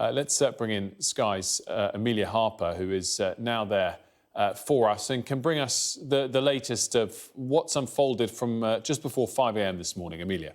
Let's bring in Sky's Amelia Harper, who is now there for us and can bring us the latest of what's unfolded from just before 5 a.m. this morning. Amelia.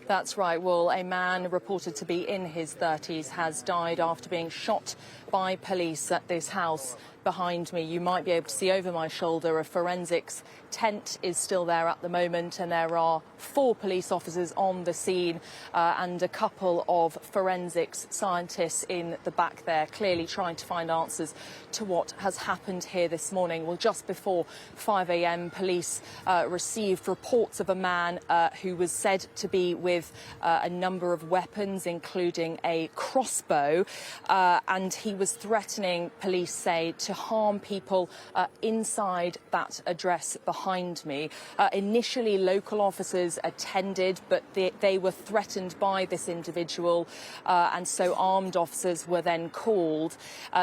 That's right. Well, a man reported to be in his 30s has died after being shot by police at this house behind me. You might be able to see over my shoulder a forensics tent is still there at the moment, and there are 4 police officers on the scene and a couple of forensics scientists in the back there, clearly trying to find answers to what has happened here this morning. Well, just before 5 a.m, police received reports of a man who was said to be with a number of weapons, including a crossbow, and he was threatening, police say, to harm people inside that address behind me. Initially, local officers attended, but they were threatened by this individual, and so armed officers were then called.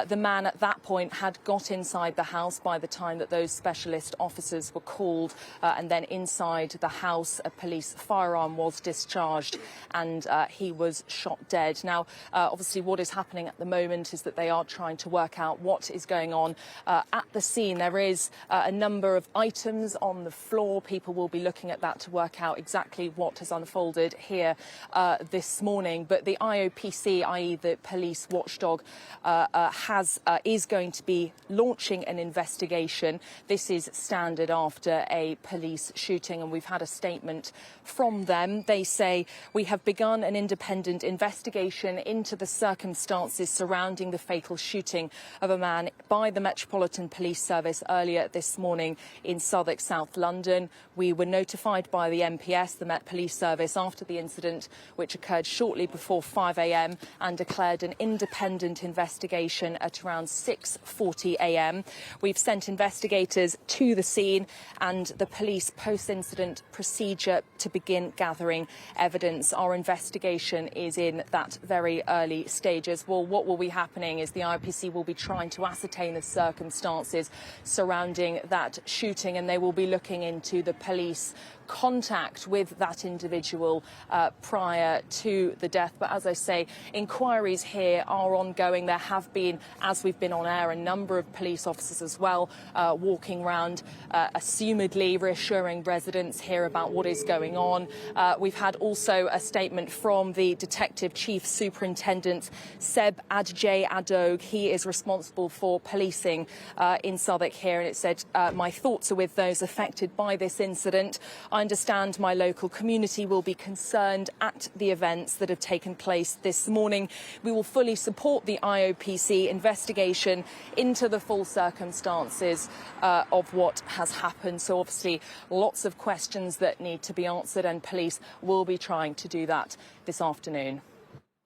The man at that point had got inside the house by the time that those specialist officers were called, and then inside the house a police firearm was discharged and he was shot dead. Now, obviously what is happening at the moment is that they are trying to work out what is going on at the scene. There is a number of items on the floor. People will be looking at that to work out exactly what has unfolded here this morning. But the IOPC, i.e. the police watchdog, is going to be launching an investigation. This is standard after a police shooting, and we've had a statement from them. They say, "We have begun an independent investigation into the circumstances surrounding the fatal shooting of a man by the Metropolitan Police Service earlier this morning in Southwark, South London. We were notified by the MPS, the Met Police Service, after the incident, which occurred shortly before 5 a.m, and declared an independent investigation at around 6:40 a.m. We've sent investigators to the scene and the police post-incident procedure to begin gathering evidence. Our investigation is in that very early stages." Well, what will be happening is the IPC will be trying to ascertain the circumstances surrounding that shooting, and they will be looking into the police contact with that individual prior to the death. But as I say, inquiries here are ongoing. There have been, as we've been on air, a number of police officers as well walking around, assumedly reassuring residents here about what is going on. We've had also a statement from the Detective Chief Superintendent, Seb Adjei Adog. He is responsible for policing in Southwark here, and it said, "My thoughts are with those affected by this incident. I understand my local community will be concerned at the events that have taken place this morning. We will fully support the IOPC investigation into the full circumstances of what has happened." So obviously lots of questions that need to be answered, and police will be trying to do that this afternoon.